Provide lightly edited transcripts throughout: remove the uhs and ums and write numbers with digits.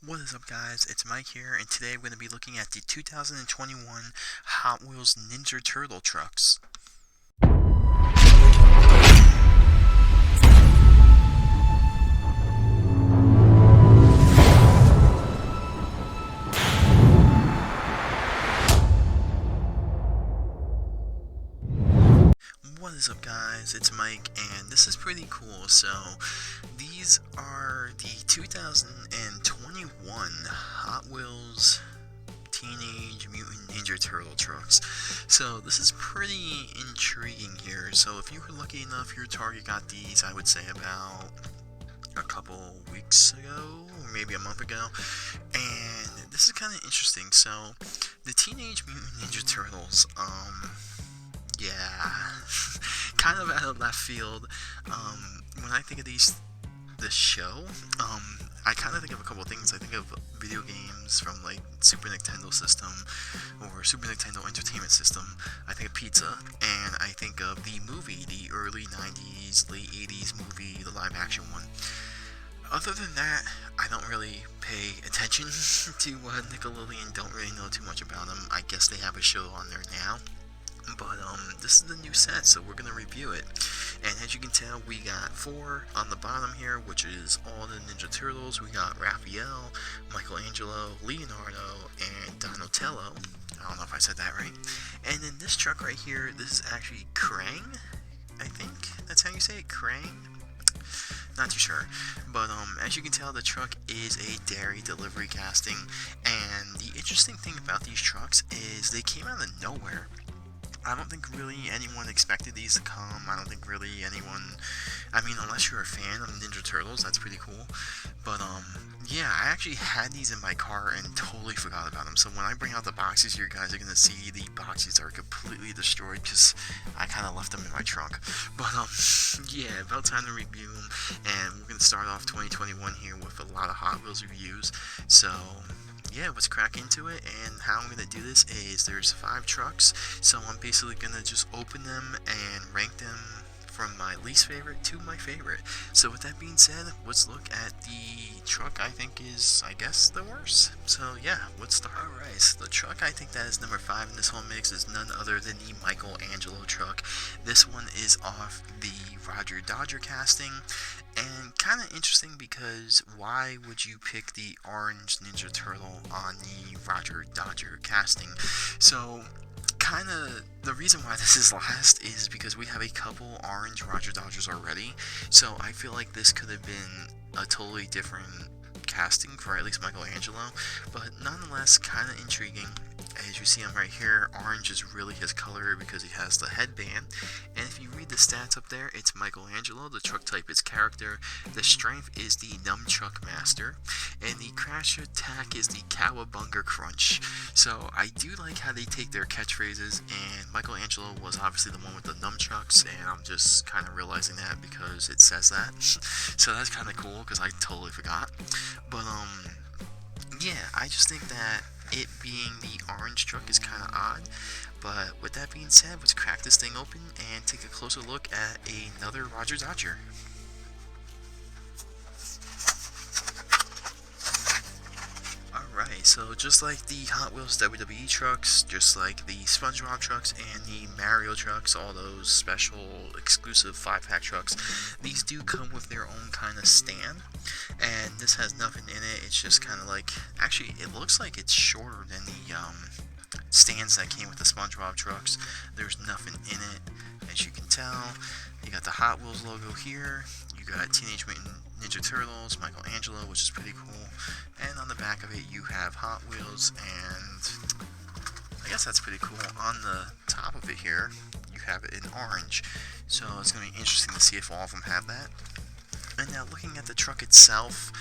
What is up, guys? It's Mike here, and today we're going to be looking at the 2021 Hot Wheels Ninja Turtle trucks. What is up, guys? It's Mike, and this is pretty cool. So, these are the 2021 Hot Wheels Teenage Mutant Ninja Turtle trucks. So this is pretty intriguing here. So if you were lucky enough, your Target got these, I would say about a couple weeks ago, or maybe a month ago. And this is kind of interesting. So the Teenage Mutant Ninja Turtles, yeah, kind of out of left field. When I think of this show, I kind of think of a couple of things. I think of video games from like Super Nintendo system or Super Nintendo Entertainment System. I think of pizza, and I think of the movie, the early 90s, late 80s movie, the live action one. Other than that, I don't really pay attention to Nickelodeon, don't really know too much about them. I guess they have a show on there now. But this is the new set, so we're going to review it. And as you can tell, we got 4 on the bottom here, which is all the Ninja Turtles. We got Raphael, Michelangelo, Leonardo, and Donatello. I don't know if I said that right. And then this truck right here, this is actually Krang, I think that's how you say it, Krang? Not too sure. But as you can tell, the truck is a dairy delivery casting. And the interesting thing about these trucks is they came out of nowhere. I don't think really anyone expected these to come. I don't think really anyone, I mean, unless you're a fan of Ninja Turtles, that's pretty cool. But, yeah, I actually had these in my car and totally forgot about them. So when I bring out the boxes, you guys are going to see the boxes are completely destroyed because I kind of left them in my trunk. But, yeah, about time to review them. And we're going to start off 2021 here with a lot of Hot Wheels reviews. So yeah, let's crack into it. And how I'm going to do this is there's 5 trucks, so I'm basically going to just open them and rank them from my least favorite to my favorite. So with that being said, let's look at the truck I think is, I guess, the worst. So yeah, let's start. Alright, so the truck I think that is number 5 in this whole mix is none other than the Michelangelo truck. This one is off the Roger Dodger casting. And kind of interesting because why would you pick the orange Ninja Turtle on the Roger Dodger casting? So kind of the reason why this is last is because we have a couple orange Roger Dodgers already. So I feel like this could have been a totally different casting for at least Michelangelo, but nonetheless kind of intriguing. As you see him right here, orange is really his color because he has the headband. And if you read the stats up there, it's Michelangelo. The truck type is character. The strength is the Nunchuck Master. And the crash attack is the Cowabunga Crunch. So I do like how they take their catchphrases, and Michelangelo was obviously the one with the nunchucks, and I'm just kind of realizing that because it says that. So that's kind of cool because I totally forgot. But yeah, I just think that it being the orange truck is kind of odd. But with that being said, let's crack this thing open and take a closer look at another Roger Dodger. Alright, so just like the Hot Wheels WWE trucks, just like the SpongeBob trucks and the Mario trucks, all those special exclusive 5-pack trucks, these do come with their own kind of stand. And this has nothing in it, it's just kind of like, actually it looks like it's shorter than the stands that came with the SpongeBob trucks. There's nothing in it, as you can tell. You got the Hot Wheels logo here, you got Teenage Mutant Ninja Turtles, Michelangelo, which is pretty cool, and on the back of it you have Hot Wheels, and I guess that's pretty cool. On the top of it here, you have it in orange, so it's going to be interesting to see if all of them have that. And now looking at the truck itself,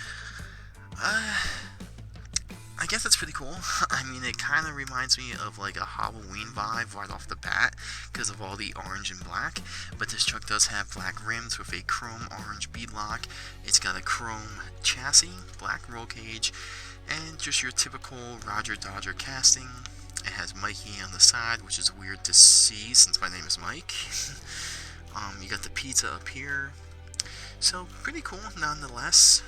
I guess that's pretty cool. I mean, it kind of reminds me of like a Halloween vibe right off the bat because of all the orange and black. But this truck does have black rims with a chrome orange beadlock. It's got a chrome chassis, black roll cage, and just your typical Roger Dodger casting. It has Mikey on the side, which is weird to see since my name is Mike. You got the pizza up here. So, pretty cool nonetheless.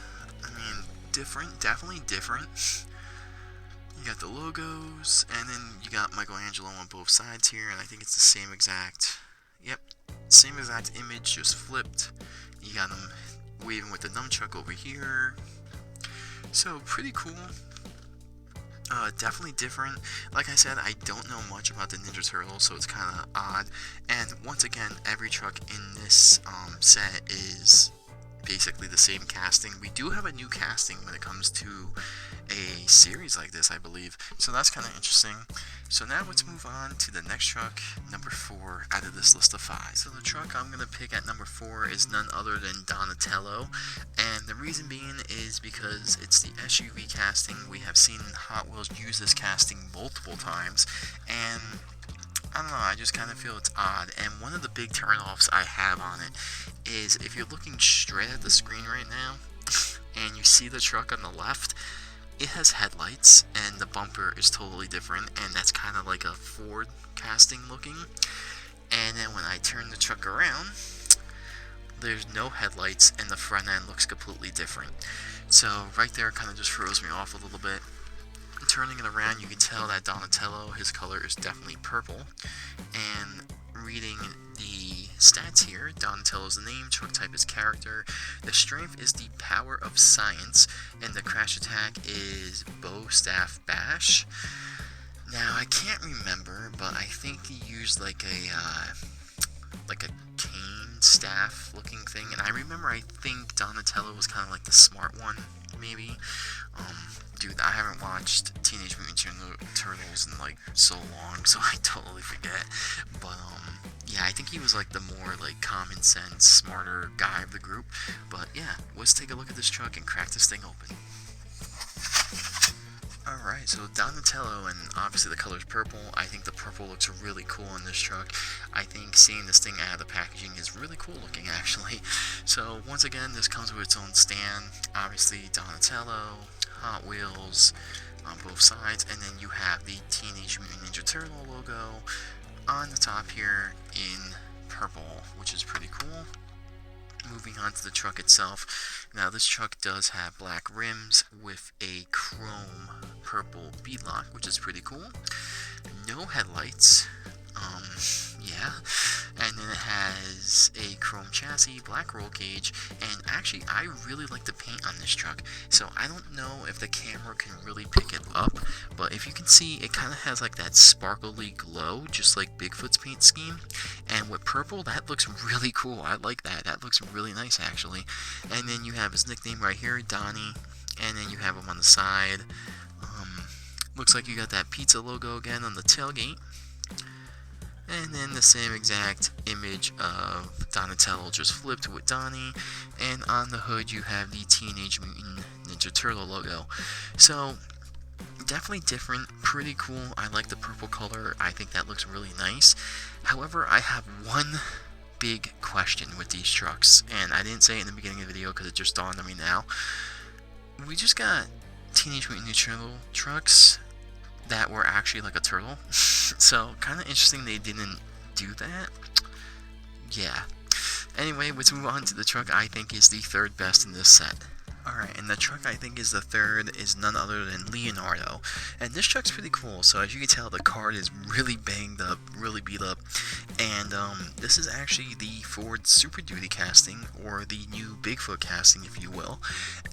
I mean, different, definitely different. You got the logos, and then you got Michelangelo on both sides here, and I think it's the same exact, yep, same exact image, just flipped. You got him waving with the nunchuck over here. So, pretty cool. Definitely different. Like I said, I don't know much about the Ninja Turtles, so it's kind of odd. And once again, every truck in this set is basically the same casting. We do have a new casting when it comes to a series like this, I believe. So that's kind of interesting. So now let's move on to the next truck, number 4 out of this list of 5. So the truck I'm going to pick at number 4 is none other than Donatello. And the reason being is because it's the SUV casting. We have seen Hot Wheels use this casting multiple times. And I don't know, I just kind of feel it's odd. And one of the big turnoffs I have on it is if you're looking straight at the screen right now and you see the truck on the left, it has headlights and the bumper is totally different, and that's kind of like a Ford casting looking. And then when I turn the truck around, there's no headlights and the front end looks completely different. So right there kind of just throws me off a little bit. Turning it around, you can tell that Donatello, his color is definitely purple. And reading the stats here, Donatello's the name, truck type is character, the strength is the power of science, and the crash attack is bow staff bash. Now I can't remember, but I think he used like a cane staff looking thing, and I remember I think Donatello was kind of like the smart one, maybe. Dude, I haven't watched Teenage Mutant Ninja Turtles in like so long, so I totally forget. But yeah, I think he was like the more like common sense, smarter guy of the group. But yeah, let's take a look at this truck and crack this thing open. Alright, so Donatello, and obviously the color's purple. I think the purple looks really cool on this truck. I think seeing this thing out of the packaging is really cool looking, actually. So once again, this comes with its own stand. Obviously Donatello, Hot Wheels on both sides, and then you have the Teenage Mutant Ninja Turtle logo on the top here in purple, which is pretty cool. Moving on to the truck itself. Now this truck does have black rims with a chrome purple beadlock, which is pretty cool. No headlights. Yeah. And then it has a chrome chassis, black roll cage, and actually I really like the paint on this truck. So I don't know if the camera can really pick it up, but if you can see, it kind of has like that sparkly glow, just like Bigfoot's paint scheme. And with purple, that looks really cool. I like that. That looks really nice, actually. And then you have his nickname right here, Donnie. And then you have him on the side. Looks like you got that pizza logo again on the tailgate. And then the same exact image of Donatello just flipped with Donnie. And on the hood you have the Teenage Mutant Ninja Turtle logo. So definitely different, pretty cool. I like the purple color. I think that looks really nice. However, I have one big question with these trucks, and I didn't say it in the beginning of the video because it just dawned on me now. We just got Teenage Mutant Ninja Turtle trucks that were actually like a turtle. So kind of interesting they didn't do that. Yeah. Anyway, let's move on to the truck I think is the third best in this set. Alright, and the truck I think is the third is none other than Leonardo. And this truck's pretty cool. So as you can tell, the card is really banged up, really beat up. And this is actually the Ford Super Duty casting, or the new Bigfoot casting, if you will.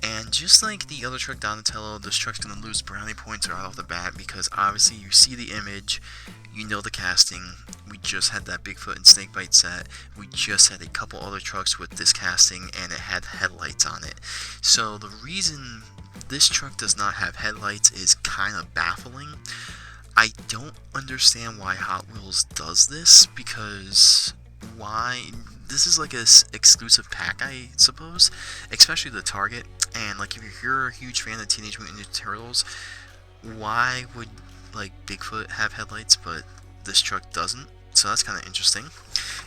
And just like the other truck, Donatello, this truck's going to lose brownie points right off the bat, because obviously you see the image, you know the casting. We just had that Bigfoot and Snakebite set. We just had a couple other trucks with this casting, and it had headlights on it. So the reason this truck does not have headlights is kind of baffling. I don't understand why Hot Wheels does this, because why? This is like a exclusive pack, I suppose, especially the Target. And like if you're a huge fan of Teenage Mutant Ninja Turtles, why would like Bigfoot have headlights but this truck doesn't? So that's kind of interesting.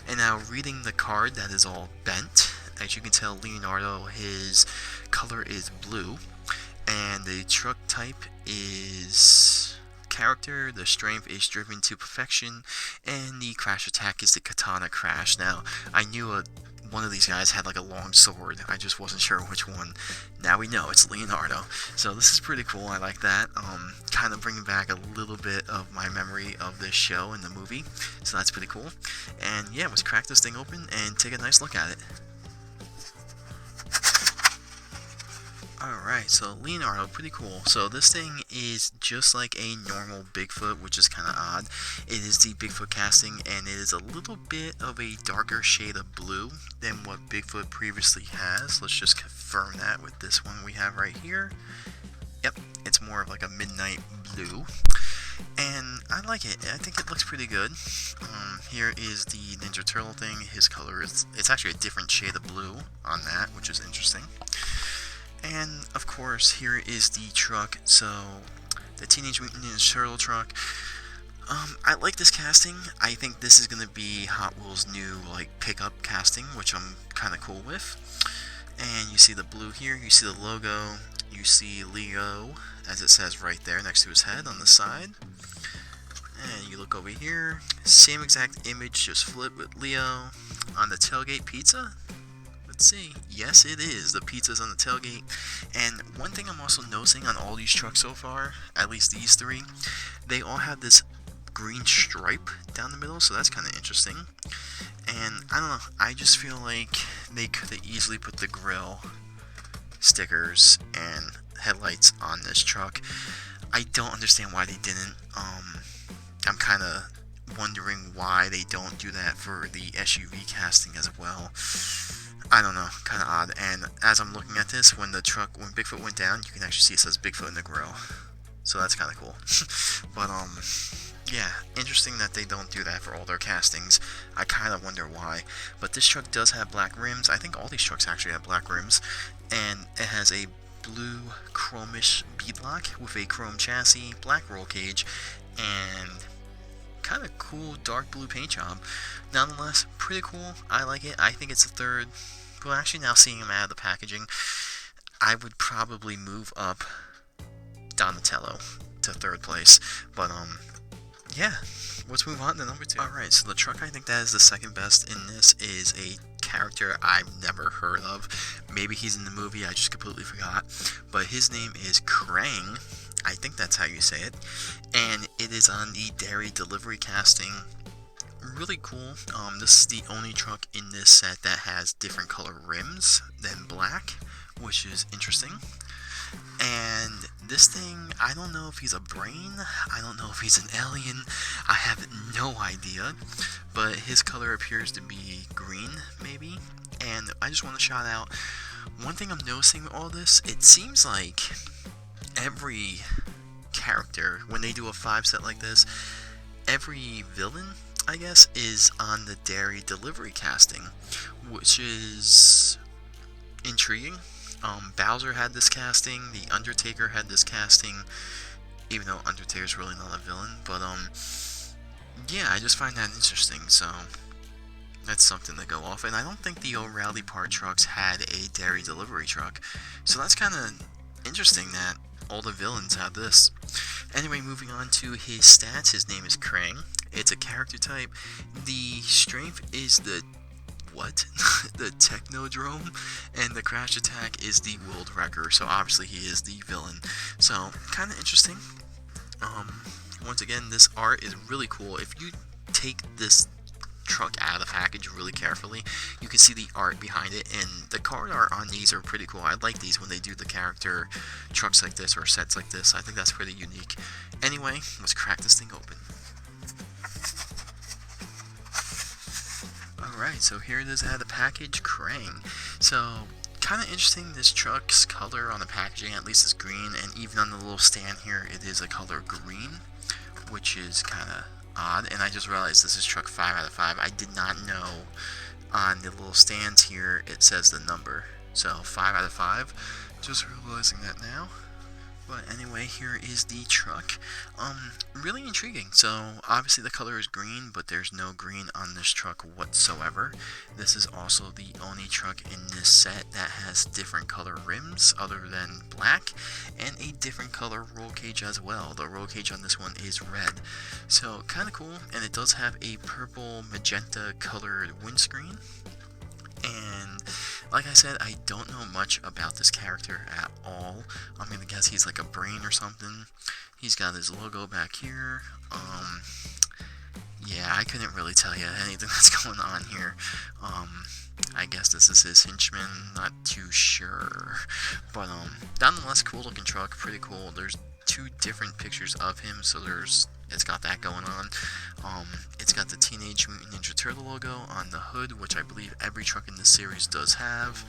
And now reading the card, that is all bent. As you can tell, Leonardo, his color is blue, and the truck type is character, the strength is driven to perfection, and the crash attack is the katana crash. Now I knew one of these guys had like a long sword. I just wasn't sure which one. Now we know it's Leonardo. So this is pretty cool. I like that. Kind of bringing back a little bit of my memory of this show and the movie. So that's pretty cool. And yeah, let's crack this thing open and take a nice look at it. Alright, so Leonardo, pretty cool. So this thing is just like a normal Bigfoot, which is kind of odd. It is the Bigfoot casting, and it is a little bit of a darker shade of blue than what Bigfoot previously has. Let's just confirm that with this one we have right here. Yep, it's more of like a midnight blue. And I like it. I think it looks pretty good. Here is the Ninja Turtle thing. His color is, it's actually a different shade of blue on that, which is interesting. And, of course, here is the truck, so, the Teenage Mutant Ninja Turtle truck. I like this casting. I think this is going to be Hotwheels' new, like, pickup casting, which I'm kind of cool with. And you see the blue here, you see the logo, you see Leo, as it says right there next to his head on the side. And you look over here, same exact image, just flip with Leo on the tailgate pizza. Let's see. Yes, it is. The pizza's on the tailgate. And one thing I'm also noticing on all these trucks so far, at least these three, they all have this green stripe down the middle, so that's kind of interesting. And I don't know, I just feel like they could have easily put the grill stickers and headlights on this truck. I don't understand why they didn't. I'm kind of wondering why they don't do that for the SUV casting as well. I don't know, kind of odd. And as I'm looking at this, when Bigfoot went down, you can actually see it says Bigfoot in the grill. So that's kind of cool. But, yeah, interesting that they don't do that for all their castings. I kind of wonder why. But this truck does have black rims. I think all these trucks actually have black rims. And it has a blue chromish beadlock with a chrome chassis, black roll cage, and kind of cool dark blue paint job. Nonetheless, pretty cool. I like it. I think it's a third. Well, actually, now seeing him out of the packaging, I would probably move up Donatello to third place. But, yeah, let's move on to number 2. Alright, so the truck I think that is the second best in this is a character I've never heard of. Maybe he's in the movie, I just completely forgot. But his name is Krang. I think that's how you say it. And it is on the dairy delivery casting. Really cool. This is the only truck in this set that has different color rims than black, which is interesting. And this thing, I don't know if he's a brain, I don't know if he's an alien, I have no idea, but his color appears to be green, maybe. And I just want to shout out, one thing I'm noticing with all this, it seems like every character, when they do a 5 set like this, every villain, I guess, is on the dairy delivery casting, which is intriguing. Bowser had this casting, the Undertaker had this casting, even though Undertaker's really not a villain, but, yeah, I just find that interesting, so that's something to go off. And I don't think the old Rowdy Part trucks had a dairy delivery truck, so that's kind of interesting that all the villains have this. Anyway, moving on to his stats, his name is Krang. It's a character type. The strength is the the Technodrome, and the crash attack is the World Wrecker, so obviously he is the villain. So, kind of interesting. Once again, this art is really cool. If you take this truck out of the package really carefully, you can see the art behind it, and the card art on these are pretty cool. I like these when they do the character trucks like this or sets like this. I think that's pretty unique. Anyway, let's crack this thing open. Alright, so here it is out of the package, Krang. So, kind of interesting, this truck's color on the packaging at least is green, and even on the little stand here, it is a color green, which is kind of odd. And I just realized this is truck 5 out of 5. I did not know on the little stands here it says the number. So, 5 out of 5. Just realizing that now. But anyway, here is the truck. Really intriguing. So, obviously the color is green, but there's no green on this truck whatsoever. This is also the only truck in this set that has different color rims other than black, and a different color roll cage as well. The roll cage on this one is red. So, kind of cool, and it does have a purple magenta colored windscreen. And like I said, I don't know much about this character at all. I'm gonna guess he's like a brain or something. He's got his logo back here. Yeah, I couldn't really tell you anything that's going on here. I guess this is his henchman, not too sure. But, nonetheless, cool looking truck, pretty cool. There's 2 different pictures of him, so it's got that going on. It's got the Teenage Mutant Ninja Turtle logo on the hood, which I believe every truck in this series does have.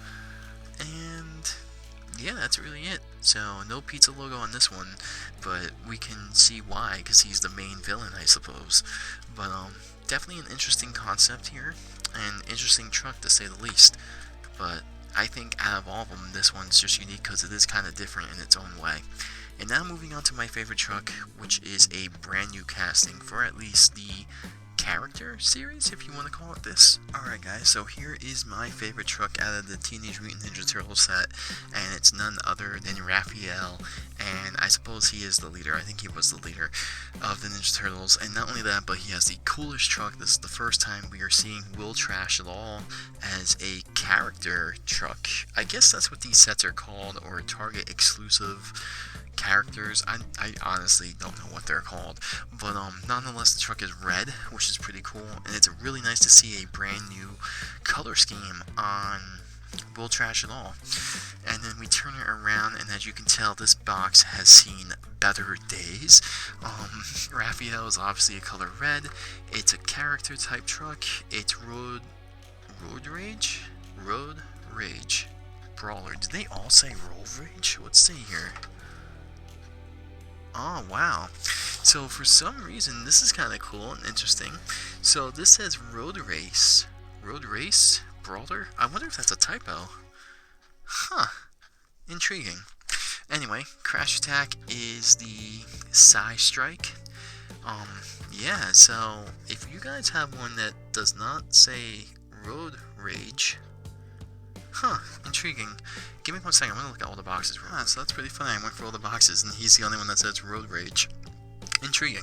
And yeah, that's really it. So, no pizza logo on this one, but we can see why, because he's the main villain, I suppose. But, definitely an interesting concept here, and interesting truck to say the least. But I think out of all of them, this one's just unique because it is kind of different in its own way. And now moving on to my favorite truck, which is a brand new casting for at least the character series, if you want to call it this. Alright guys, so here is my favorite truck out of the Teenage Mutant Ninja Turtles set, and it's none other than Raphael, and I suppose he is the leader. I think he was the leader of the Ninja Turtles, and not only that, but he has the coolest truck. This is the first time we are seeing Will Trash It All as a character truck. I guess that's what these sets are called, or Target exclusive characters. I honestly don't know what they're called, but nonetheless, the truck is red, which is pretty cool, and it's really nice to see a brand new color scheme on Will Trash It All. And then we turn it around, and as you can tell, this box has seen better days. Raphael is obviously a color red. It's a character type truck. It's Road Rage Brawler. Did they all say Road Rage? Let's see here. Oh, wow. So, for some reason, this is kind of cool and interesting. So, this says Road Race Brawler? I wonder if that's a typo. Huh. Intriguing. Anyway, Crash Attack is the Psy Strike. Yeah, so, if you guys have one that does not say Road Rage... Huh, intriguing. Give me 1 second, I'm gonna look at all the boxes. So that's pretty funny. I went for all the boxes, and he's the only one that says Road Rage. Intriguing.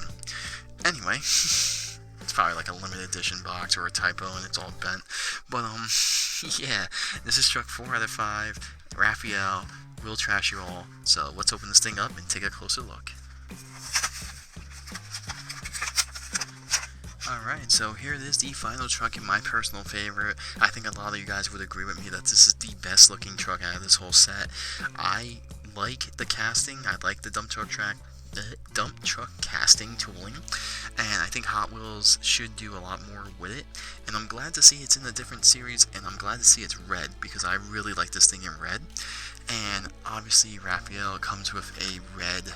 Anyway, it's probably like a limited edition box or a typo, and it's all bent. But, yeah, this is truck 4 out of 5. Raphael, Will Trash You All. So let's open this thing up and take a closer look. Alright, so here it is, the final truck in my personal favorite. I think a lot of you guys would agree with me that this is the best looking truck out of this whole set. I like the casting, I like the dump truck casting tooling, and I think Hot Wheels should do a lot more with it. And I'm glad to see it's in a different series, and I'm glad to see it's red, because I really like this thing in red. And obviously Raphael comes with a red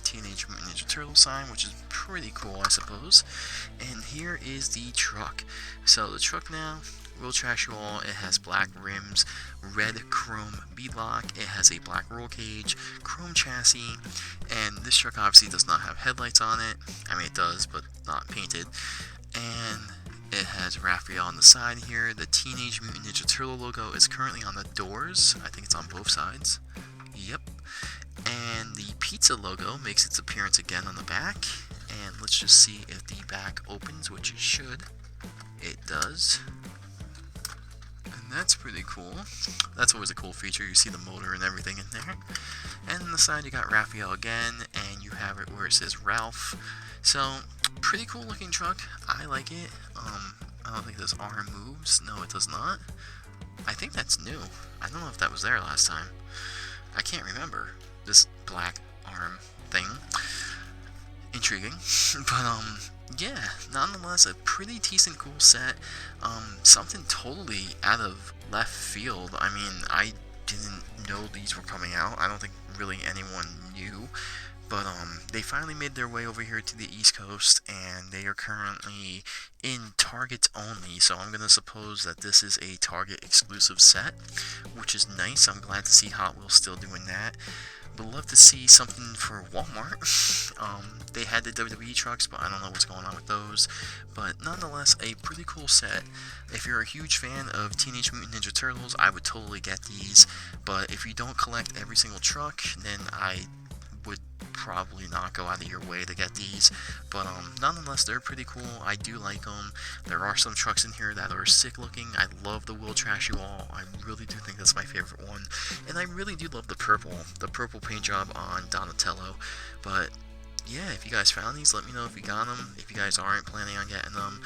Teenage Mutant Ninja Turtle sign, which is pretty cool, I suppose. And here is the truck. So the truck now, Will Trash You All, it has black rims, red chrome beadlock, it has a black roll cage, chrome chassis, and this truck obviously does not have headlights on it. I mean, it does, but not painted. And it has Raphael on the side here. The Teenage Mutant Ninja Turtle logo is currently on the doors. I think it's on both sides. Yep. And the pizza logo makes its appearance again on the back. And let's just see if the back opens, which it should. It does. And that's pretty cool. That's always a cool feature. You see the motor and everything in there. And on the side you got Raphael again, and you have it where it says Ralph. So, pretty cool looking truck. I like it. I don't think this arm moves. No, it does not. I think that's new. I don't know if that was there last time. I can't remember this black arm thing. Intriguing. But, yeah, nonetheless, a pretty decent cool set. Something totally out of left field. I mean, I didn't know these were coming out. I don't think really anyone knew. But, they finally made their way over here to the East Coast, and they are currently in Target only, so I'm going to suppose that this is a Target exclusive set, which is nice. I'm glad to see Hot Wheels still doing that. Would love to see something for Walmart. They had the WWE trucks, but I don't know what's going on with those. But nonetheless, a pretty cool set. If you're a huge fan of Teenage Mutant Ninja Turtles, I would totally get these. But if you don't collect every single truck, then I would probably not go out of your way to get these, but nonetheless, they're pretty cool. I do like them. There are some trucks in here that are sick looking. I love the Will Trash You All. I really do think that's my favorite one, and I really do love the purple paint job on Donatello. But yeah, if you guys found these, let me know if you got them, if you guys aren't planning on getting them,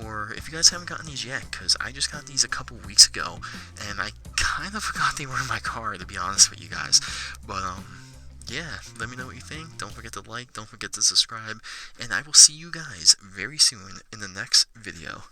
or if you guys haven't gotten these yet, because I just got these a couple weeks ago, and I kind of forgot they were in my car, to be honest with you guys. But yeah, let me know what you think. Don't forget to like, don't forget to subscribe, and I will see you guys very soon in the next video.